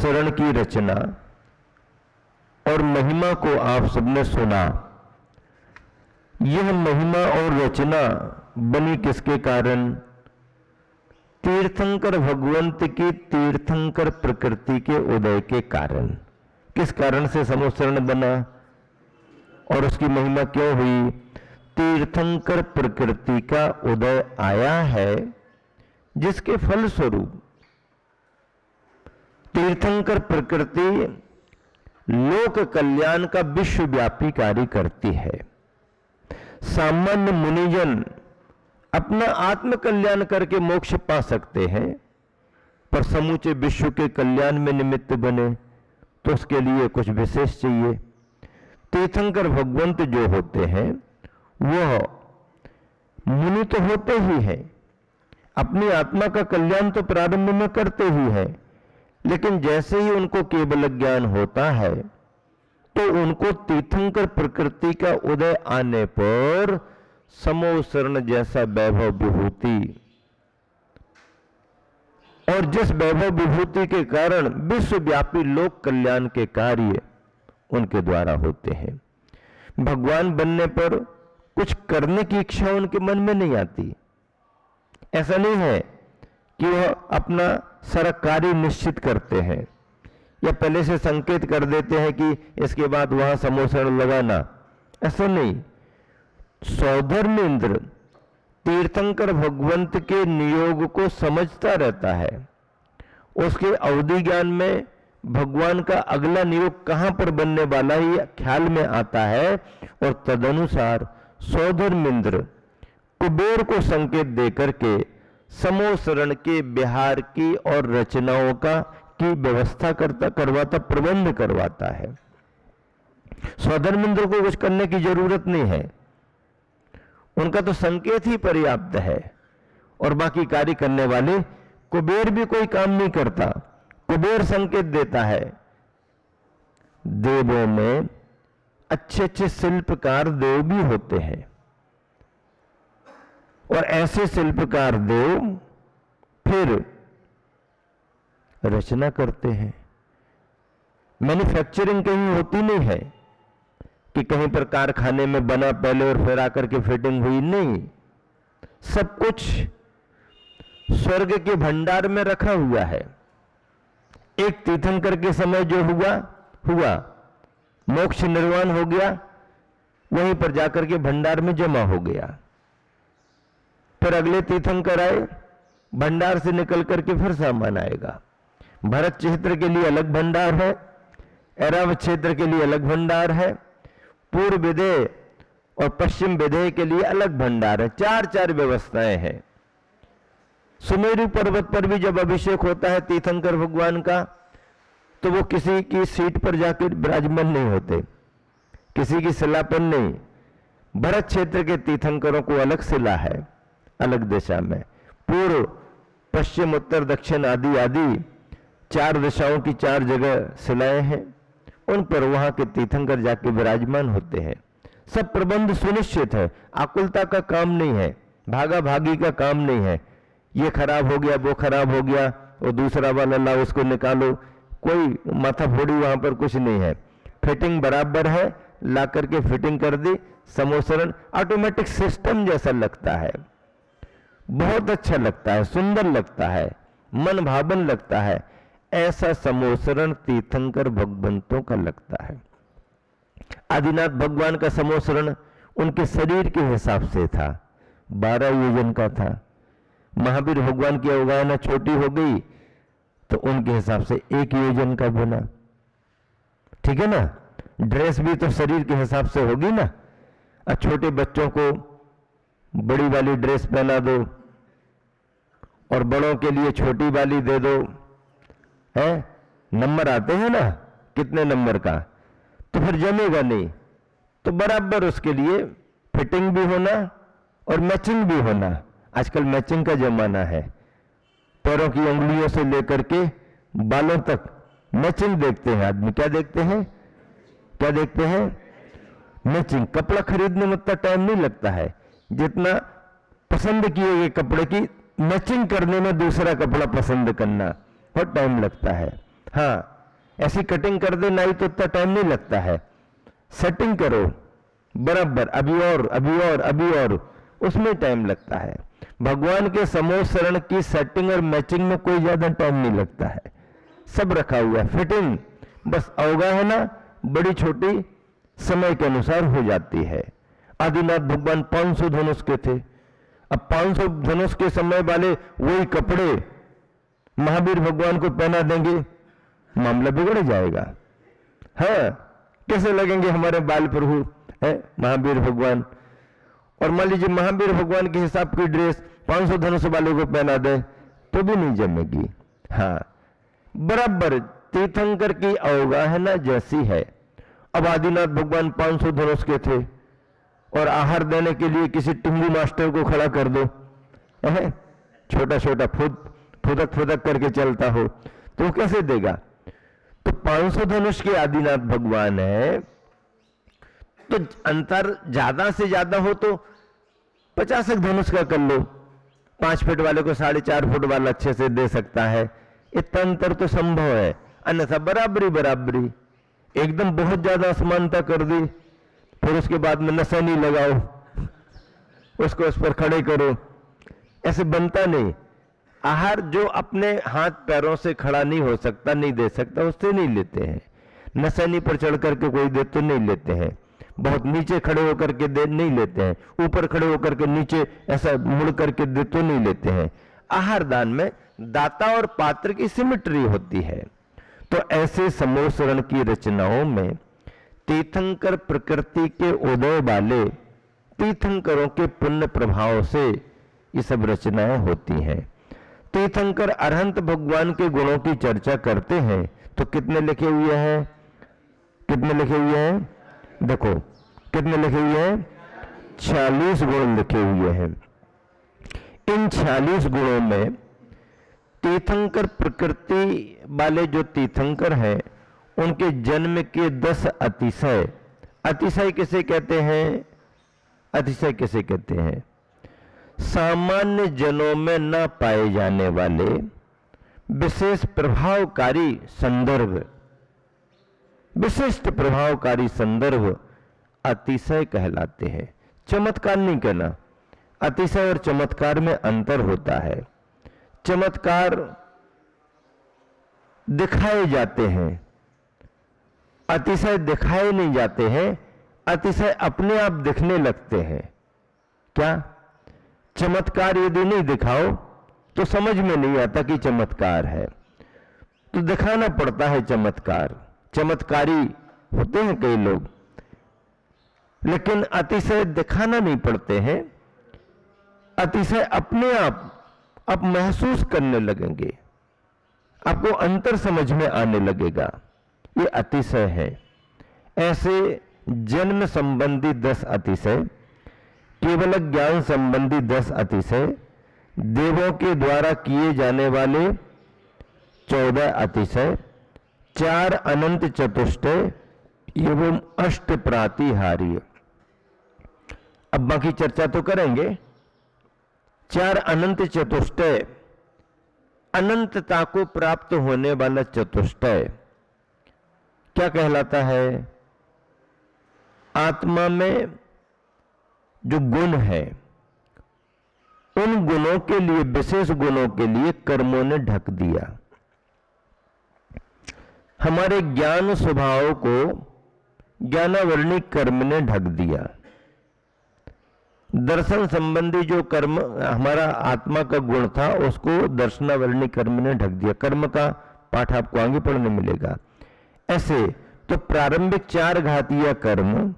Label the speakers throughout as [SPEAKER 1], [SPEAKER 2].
[SPEAKER 1] समूह की रचना और महिमा को आप सबने सुना। यह महिमा और रचना बनी किसके कारण? तीर्थंकर भगवंत की तीर्थंकर प्रकृति के उदय के कारण। किस कारण से समूह बना और उसकी महिमा क्यों हुई? तीर्थंकर प्रकृति का उदय आया है, जिसके फलस्वरूप तीर्थंकर प्रकृति लोक कल्याण का विश्वव्यापी कार्य करती है। सामान्य मुनिजन अपना आत्म कल्याण करके मोक्ष पा सकते हैं, पर समूचे विश्व के कल्याण में निमित्त बने तो उसके लिए कुछ विशेष चाहिए। तीर्थंकर भगवंत जो होते हैं वह मुनि तो होते ही हैं, अपनी आत्मा का कल्याण तो प्रारंभ में करते ही हैं, लेकिन जैसे ही उनको केवल ज्ञान होता है तो उनको तीर्थंकर प्रकृति का उदय आने पर समोसरण जैसा वैभव विभूति, और जिस वैभव विभूति के कारण विश्वव्यापी लोक कल्याण के कार्य उनके द्वारा होते हैं। भगवान बनने पर कुछ करने की इच्छा उनके मन में नहीं आती। ऐसा नहीं है कि वह अपना सारा कार्य निश्चित करते हैं या पहले से संकेत कर देते हैं कि इसके बाद वहां समोसरण लगाना, ऐसा नहीं। सौधर्मेंद्र तीर्थंकर भगवंत के नियोग को समझता रहता है, उसके अवधि ज्ञान में भगवान का अगला नियोग कहां पर बनने वाला है ये ख्याल में आता है, और तदनुसार सौधर्मेंद्र कुबेर को संकेत देकर के समोसरण के बिहार की और रचनाओं की व्यवस्था करवाता, प्रबंध करवाता है। सौधर्मेंद्र को कुछ करने की जरूरत नहीं है, उनका तो संकेत ही पर्याप्त है, और बाकी कार्य करने वाले कुबेर भी कोई काम नहीं करता। कुबेर संकेत देता है। देवों में अच्छे अच्छे शिल्पकार देव भी होते हैं, और ऐसे शिल्पकार देव फिर रचना करते हैं। मैन्युफैक्चरिंग कहीं होती नहीं है कि कहीं पर कारखाने में बना पहले और फिर आकर के फिटिंग हुई, नहीं। सब कुछ स्वर्ग के भंडार में रखा हुआ है। एक तीर्थंकर के समय जो हुआ मोक्ष निर्वाण हो गया, वहीं पर जाकर के भंडार में जमा हो गया। फिर अगले तीर्थंकर आए, भंडार से निकल करके फिर सामान आएगा। भरत क्षेत्र के लिए अलग भंडार है, ऐरावत क्षेत्र के लिए अलग भंडार है, पूर्व विदेह और पश्चिम विदेह के लिए अलग भंडार है। चार चार व्यवस्थाएं हैं। सुमेरु पर्वत पर भी जब अभिषेक होता है तीर्थंकर भगवान का, तो वो किसी की सीट पर जाकर विराजमान नहीं होते, किसी की शिला पर नहीं। भरत क्षेत्र के तीर्थंकरों को अलग शिला है, अलग दिशा में। पूर्व पश्चिम उत्तर दक्षिण आदि आदि चार दिशाओं की चार जगह शिलाएं हैं, उन पर वहां के तीर्थंकर जाके विराजमान होते हैं। सब प्रबंध सुनिश्चित है, आकुलता का काम नहीं है, भागा भागी का काम नहीं है। ये खराब हो गया, वो खराब हो गया, और दूसरा वाला लाओ उसको निकालो, कोई माथा फोड़ी वहां पर कुछ नहीं है। फिटिंग बराबर है, ला करके फिटिंग कर दी, समोसरण ऑटोमेटिक सिस्टम जैसा लगता है, बहुत अच्छा लगता है, सुंदर लगता है, मन भावन लगता है। ऐसा समोसरण तीर्थंकर भगवंतों का लगता है। आदिनाथ भगवान का समोसरण उनके शरीर के हिसाब से था, 12 योजन का था। महावीर भगवान की अवगाहना छोटी हो गई तो उनके हिसाब से 1 योजन का बना। ठीक है ना? ड्रेस भी तो शरीर के हिसाब से होगी ना। अब छोटे बच्चों को बड़ी वाली ड्रेस पहना दो और बड़ों के लिए छोटी वाली दे दो, है? नंबर आते हैं ना कितने नंबर का, तो फिर जमेगा नहीं। तो बराबर उसके लिए फिटिंग भी होना और मैचिंग भी होना। आजकल मैचिंग का जमाना है, पैरों की उंगलियों से लेकर के बालों तक मैचिंग देखते हैं आदमी। क्या देखते हैं? क्या देखते हैं? मैचिंग। कपड़ा खरीदने में उतना टाइम नहीं लगता है जितना पसंद किए गए कपड़े की मैचिंग करने में दूसरा कपड़ा पसंद करना बहुत टाइम लगता है। हाँ, ऐसी कटिंग कर दे नाई तो इतना टाइम नहीं लगता है, सेटिंग करो बराबर, अभी और अभी और अभी और, उसमें टाइम लगता है। भगवान के समोह शरण की सेटिंग और मैचिंग में कोई ज्यादा टाइम नहीं लगता है, सब रखा हुआ है, फिटिंग बस अवगाहना बड़ी छोटी समय के अनुसार हो जाती है। आदिनाथ भगवान 500 धनुष के थे, अब 500 धनुष के समय वाले वही कपड़े महावीर भगवान को पहना देंगे, मामला बिगड़ जाएगा। हाँ, कैसे लगेंगे हमारे बाल प्रभु है महावीर भगवान, और मान लीजिए महावीर भगवान के हिसाब की ड्रेस 500 धनुष वाले को पहना दे तो भी नहीं जमेगी। हाँ, बराबर तीर्थंकर की अवगाहना जैसी है। अब आदिनाथ भगवान 500 धनुष के थे और आहार देने के लिए किसी टिंगू मास्टर को खड़ा कर दो, छोटा छोटा फुदक फुदक करके चलता हो तो कैसे देगा? तो 500 धनुष के आदिनाथ भगवान है, तो अंतर ज्यादा से ज्यादा हो तो 50 धनुष का कर लो, 5 फुट वाले को 4.5 फुट वाला अच्छे से दे सकता है, इतना अंतर तो संभव है। अन्यथा बराबरी बराबरी एकदम बहुत ज्यादा असमानता कर दी, फिर उसके बाद में नसैनी लगाओ, उसको उस पर खड़े करो, ऐसे बनता नहीं। आहार जो अपने हाथ पैरों से खड़ा नहीं हो सकता, नहीं दे सकता, उससे नहीं लेते हैं। नसैनी पर चढ़ करके कोई दे तो नहीं लेते हैं, बहुत नीचे खड़े होकर के दे नहीं लेते हैं, ऊपर खड़े होकर के नीचे ऐसा मुड़ करके दे तो नहीं लेते हैं। आहार दान में दाता और पात्र की सिमिट्री होती है। तो ऐसे समूह शरण की रचनाओं में तीर्थंकर प्रकृति के उदय वाले तीर्थंकरों के पुण्य प्रभाव से ये सब रचनाएं होती हैं। तीर्थंकर अरहंत भगवान के गुणों की चर्चा करते हैं तो कितने लिखे हुए हैं? कितने लिखे हुए हैं? देखो कितने लिखे हुए हैं? 46 गुण लिखे हुए हैं। इन 46 गुणों में तीर्थंकर प्रकृति वाले जो तीर्थंकर हैं उनके जन्म के 10 अतिशय, अतिशय किसे कहते हैं? अतिशय किसे कहते हैं? सामान्य जनों में न पाए जाने वाले विशेष प्रभावकारी संदर्भ, विशिष्ट प्रभावकारी संदर्भ अतिशय कहलाते हैं। चमत्कार नहीं कहना, अतिशय और चमत्कार में अंतर होता है। चमत्कार दिखाए जाते हैं, अतिशय दिखाए नहीं जाते हैं, अतिशय अपने आप दिखने लगते हैं। क्या? चमत्कार यदि नहीं दिखाओ तो समझ में नहीं आता कि चमत्कार है, तो दिखाना पड़ता है चमत्कार। चमत्कारी होते हैं कई लोग, लेकिन अतिशय दिखाना नहीं पड़ते हैं, अतिशय अपने आप महसूस करने लगेंगे, आपको अंतर समझ में आने लगेगा, ये अतिशय है। ऐसे जन्म संबंधी 10 अतिशय, केवल ज्ञान संबंधी 10 अतिशय, देवों के द्वारा किए जाने वाले 14 अतिशय, 4 अनंत चतुष्टय एवं 8 प्रातिहार्य। अब बाकी चर्चा तो करेंगे। 4 अनंत चतुष्टय, अनंतता को प्राप्त होने वाला चतुष्टय क्या कहलाता है? आत्मा में जो गुण है, उन गुणों के लिए, विशेष गुणों के लिए कर्मों ने ढक दिया। हमारे ज्ञान स्वभाव को ज्ञानावरणी कर्म ने ढक दिया। दर्शन संबंधी जो कर्म हमारा आत्मा का गुण था, उसको दर्शनावरणी कर्म ने ढक दिया। कर्म का पाठ आपको आगे पढ़ने मिलेगा। ऐसे तो प्रारंभिक 4 घातीय कर्म,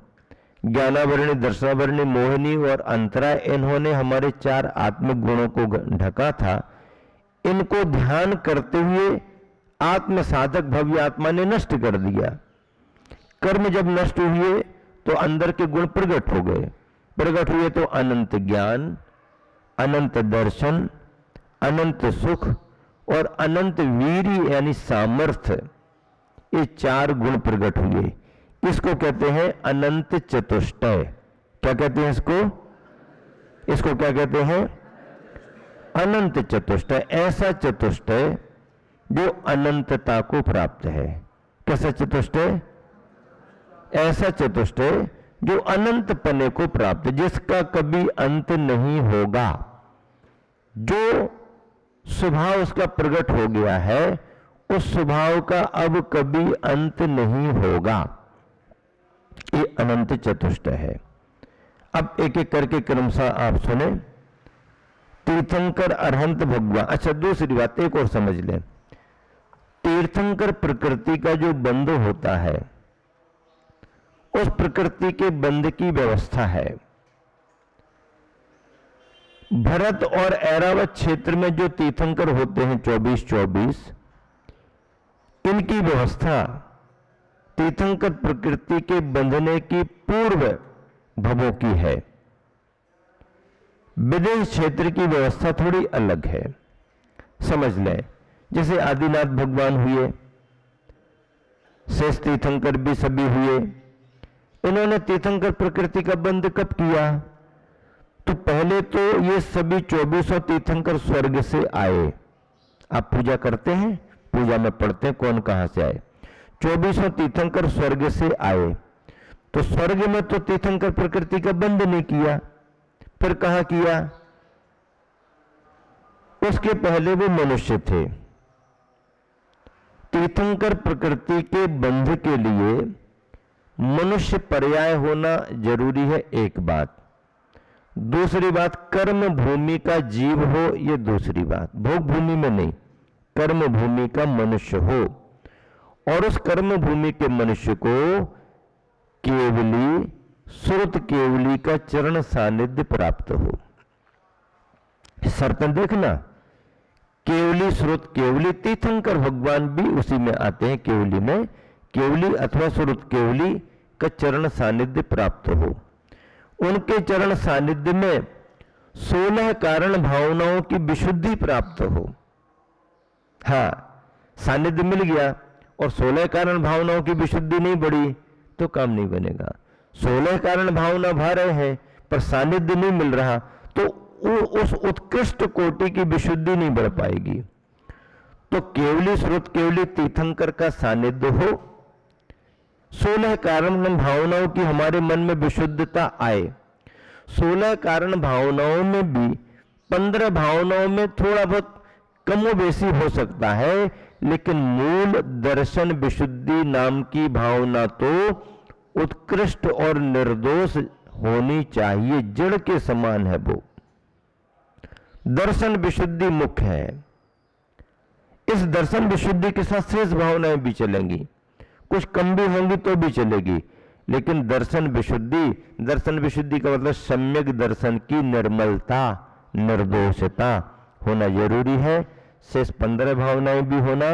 [SPEAKER 1] ज्ञानावरणी, दर्शनावरणी, मोहिनी और अंतरा, इन्होंने हमारे 4 आत्मिक गुणों को ढका था। इनको ध्यान करते हुए आत्म साधक भव्य आत्मा ने नष्ट कर दिया। कर्म जब नष्ट हुए तो अंदर के गुण प्रकट हो गए। प्रकट हुए तो अनंत ज्ञान, अनंत दर्शन, अनंत सुख और अनंत वीर्य यानी सामर्थ्य, ये 4 गुण प्रकट हुए। इसको कहते हैं अनंत चतुष्टय। क्या कहते हैं इसको? इसको क्या कहते हैं? अनंत चतुष्टय। ऐसा चतुष्टय जो अनंतता को प्राप्त है। कैसा चतुष्टय? ऐसा चतुष्टय जो अनंत पने को प्राप्त, जिसका कभी अंत नहीं होगा, जो स्वभाव उसका प्रकट हो गया है, उस स्वभाव का अब कभी अंत नहीं होगा। ये अनंत चतुष्टय है। अब एक एक करके क्रमशः आप सुने। तीर्थंकर अरहंत भगवान। अच्छा, दूसरी बात एक और समझ लें। तीर्थंकर प्रकृति का जो बंध होता है, उस प्रकृति के बंध की व्यवस्था है। भरत और ऐरावत क्षेत्र में जो तीर्थंकर होते हैं 24-24, इनकी व्यवस्था तीर्थंकर प्रकृति के बंधने की पूर्व भवों की है। विदेश क्षेत्र की व्यवस्था थोड़ी अलग है। समझ लें, जैसे आदिनाथ भगवान हुए, शेष तीर्थंकर भी सभी हुए। इन्होंने तीर्थंकर प्रकृति का बंध कब किया? तो पहले तो ये सभी 2400 तीर्थंकर स्वर्ग से आए। आप पूजा करते हैं, पूजा में पढ़ते हैं कौन कहां से आए। 2400 तीर्थंकर स्वर्ग से आए, तो स्वर्ग में तो तीर्थंकर प्रकृति का बंध नहीं किया, फिर कहां किया? उसके पहले वो मनुष्य थे। तीर्थंकर प्रकृति के बंध के लिए मनुष्य पर्याय होना जरूरी है, एक बात। दूसरी बात, कर्म भूमि का जीव हो, यह दूसरी बात। भोग भूमि में नहीं, कर्म भूमि का मनुष्य हो, और उस कर्म भूमि के मनुष्य को केवली श्रुत केवली का चरण सानिध्य प्राप्त हो। शर्तें देखना, केवली श्रुत केवली, तीर्थंकर भगवान भी उसी में आते हैं। केवली में केवली अथवा श्रुत केवली का चरण सानिध्य प्राप्त हो। उनके चरण सानिध्य में 16 कारण भावनाओं की विशुद्धि प्राप्त हो। हाँ, सानिध्य मिल गया और 16 कारण भावनाओं की विशुद्धि नहीं बढ़ी तो काम नहीं बनेगा। 16 कारण भावना भा रहे हैं पर सानिध्य नहीं मिल रहा, तो उस उत्कृष्ट कोटि की विशुद्धि नहीं बढ़ पाएगी। तो केवली श्रुत केवली तीर्थंकर का सानिध्य हो, 16 कारण भावनाओं की हमारे मन में विशुद्धता आए। 16 कारण भावनाओं में भी 15 भावनाओं में थोड़ा बहुत कमो बेसी हो सकता है, लेकिन मूल दर्शन विशुद्धि नाम की भावना तो उत्कृष्ट और निर्दोष होनी चाहिए। जड़ के समान है वो। दर्शन विशुद्धि मुख्य है। इस दर्शन विशुद्धि के साथ शेष भावनाएं भी चलेंगी, कुछ कम भी होंगी तो भी चलेगी, लेकिन दर्शन विशुद्धि का मतलब सम्यक दर्शन की निर्मलता, निर्दोषता होना जरूरी है। शेष 15 भावनाएं भी होना,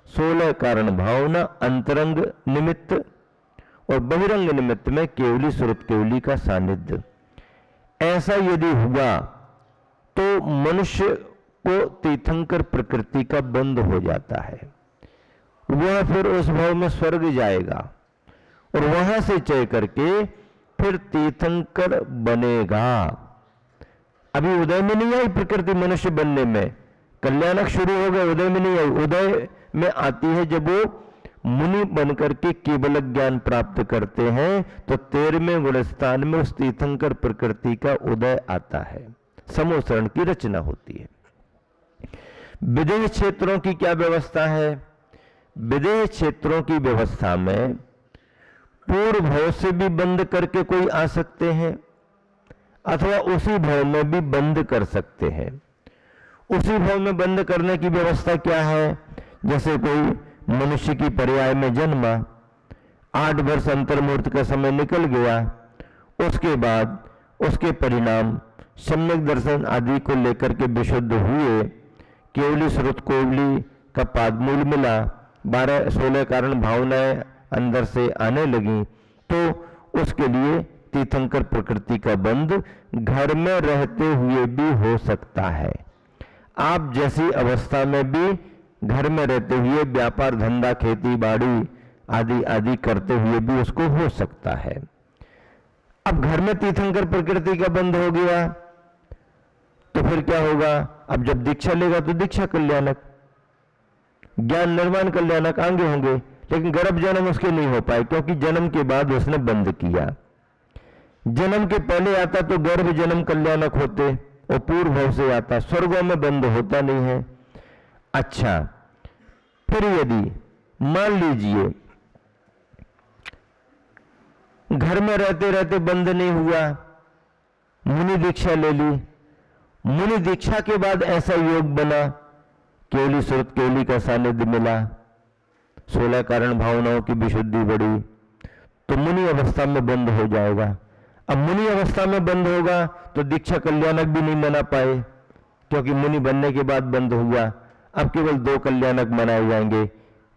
[SPEAKER 1] 16 कारण भावना, अंतरंग निमित्त और बहिरंग निमित्त में केवली श्रुत केवली का सानिध्य। ऐसा यदि हुआ तो मनुष्य को तीर्थंकर प्रकृति का बंध हो जाता है। वह फिर उस भाव में स्वर्ग जाएगा और वहां से चय करके फिर तीर्थंकर बनेगा। अभी उदय में नहीं आई प्रकृति मनुष्य बनने में, कल्याणक शुरू हो गए, उदय में नहीं आई। उदय में आती है जब वो मुनि बनकर के केवल ज्ञान प्राप्त करते हैं, तो 13वें गुणस्थान में उस तीर्थंकर प्रकृति का उदय आता है, समोसरण की रचना होती है। विदेह क्षेत्रों की क्या व्यवस्था है? विदेह क्षेत्रों की व्यवस्था में पूर्व भाव से भी बंद करके कोई आ सकते हैं, अथवा उसी भाव में भी बंद कर सकते हैं। उसी भाव में बंद करने की व्यवस्था क्या है? जैसे कोई मनुष्य की पर्याय में जन्मा, 8 वर्ष अंतर्मूर्त का समय निकल गया, उसके बाद उसके परिणाम सम्यक दर्शन आदि को लेकर के विशुद्ध हुए, केवली श्रुत केवली का पादमूल मिला, 12-16 कारण भावनाएं अंदर से आने लगी, तो उसके लिए तीर्थंकर प्रकृति का बंध घर में रहते हुए भी हो सकता है। आप जैसी अवस्था में भी घर में रहते हुए व्यापार धंधा खेती बाड़ी आदि आदि करते हुए भी उसको हो सकता है। अब घर में तीर्थंकर प्रकृति का बंध हो गया तो फिर क्या होगा? अब जब दीक्षा लेगा तो दीक्षा कल्याणक, ज्ञान निर्माण कल्याणक आगे होंगे, लेकिन गर्भ जन्म उसके नहीं हो पाए, क्योंकि जन्म के बाद उसने बंद किया। जन्म के पहले आता तो गर्भ जन्म कल्याणक होते, और पूर्व भाव से आता, स्वर्गों में बंद होता नहीं है। अच्छा, फिर यदि मान लीजिए घर में रहते रहते बंद नहीं हुआ, मुनि दीक्षा ले ली, मुनि दीक्षा के बाद ऐसा योग बना, केवली सुरत केवली का सानिध्य मिला, 16 कारण भावनाओं की विशुद्धि बढ़ी, तो मुनि अवस्था में बंद हो जाएगा। अब मुनि अवस्था में बंद होगा तो दीक्षा कल्याणक भी नहीं मना पाए, क्योंकि मुनि बनने के बाद बंद हुआ। अब केवल 2 कल्याणक मनाए जाएंगे,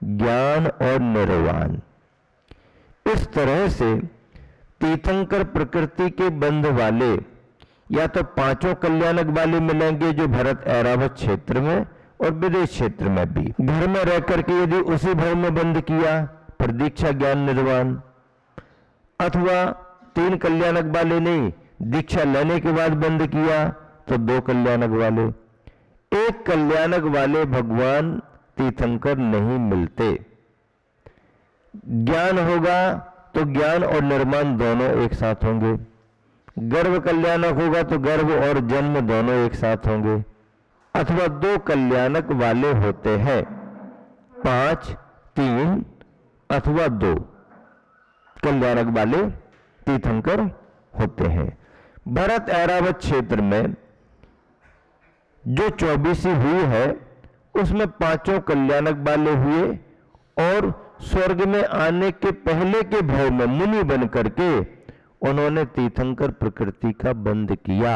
[SPEAKER 1] ज्ञान और निर्वाण। इस तरह से तीर्थंकर प्रकृति के बंध वाले या तो 5 कल्याणक वाले मिलेंगे, जो भरत ऐरावत क्षेत्र में और विदेश क्षेत्र में भी। घर में रह करके यदि उसी भाव में बंद किया, फिर दीक्षा ज्ञान निर्वाण, अथवा 3 कल्याणक वाले नहीं, दीक्षा लेने के बाद बंद किया तो 2 कल्याणक वाले। 1 कल्याणक वाले भगवान तीर्थंकर नहीं मिलते। ज्ञान होगा तो ज्ञान और निर्माण दोनों एक साथ होंगे, गर्भ कल्याणक होगा तो गर्भ और जन्म दोनों एक साथ होंगे, अथवा 2 कल्याणक वाले होते हैं, 5, 3 अथवा 2 कल्याणक वाले तीर्थंकर होते हैं। भरत ऐरावत क्षेत्र में जो 24 हुई है उसमें 5 कल्याणक वाले हुए, और स्वर्ग में आने के पहले के भाव में मुनि बन करके उन्होंने तीर्थंकर प्रकृति का बंध किया।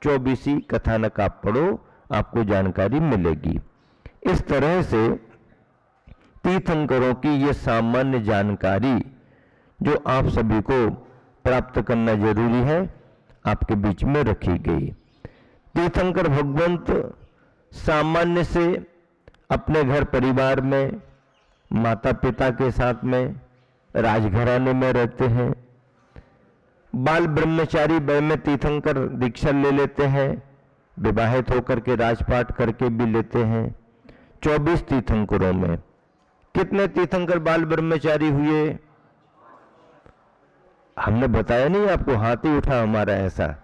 [SPEAKER 1] 24 कथानक आप पढ़ो, आपको जानकारी मिलेगी। इस तरह से तीर्थंकरों की ये सामान्य जानकारी जो आप सभी को प्राप्त करना जरूरी है, आपके बीच में रखी गई। तीर्थंकर भगवंत सामान्य से अपने घर परिवार में माता पिता के साथ में राजघराने में रहते हैं। बाल ब्रह्मचारी वय में तीर्थंकर दीक्षा ले लेते हैं, विवाहित होकर के राजपाट करके भी लेते हैं। 24 तीर्थंकरों में कितने तीर्थंकर बाल ब्रह्मचारी हुए? हमने बताया नहीं आपको, हाथ ही उठा हमारा ऐसा,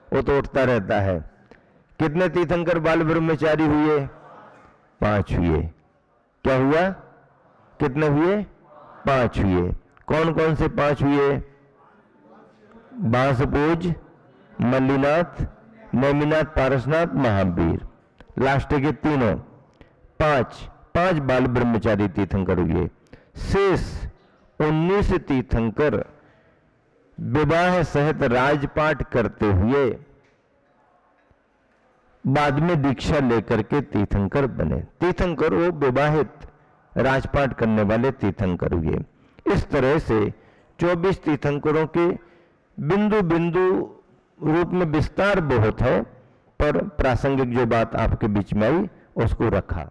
[SPEAKER 1] वो तो उठता रहता है। कितने तीर्थंकर बाल ब्रह्मचारी हुए? 5 हुए। क्या हुआ? कितने हुए? 5 हुए। कौन कौन से 5 हुए? बांसपूज, मल्लीनाथ, नेमिनाथ, पारसनाथ, महावीर, लास्ट के तीनों 5 बाल ब्रह्मचारी तीर्थंकर हुए। शेष 19 तीर्थंकर विवाह सहित राजपाट करते हुए बाद में दीक्षा लेकर के तीर्थंकर बने। तीर्थंकर वो विवाहित राजपाट करने वाले तीर्थंकर हुए। इस तरह से 24 तीर्थंकरों के बिंदु बिंदु रूप में विस्तार बहुत है, पर प्रासंगिक जो बात आपके बीच में आई उसको रखा।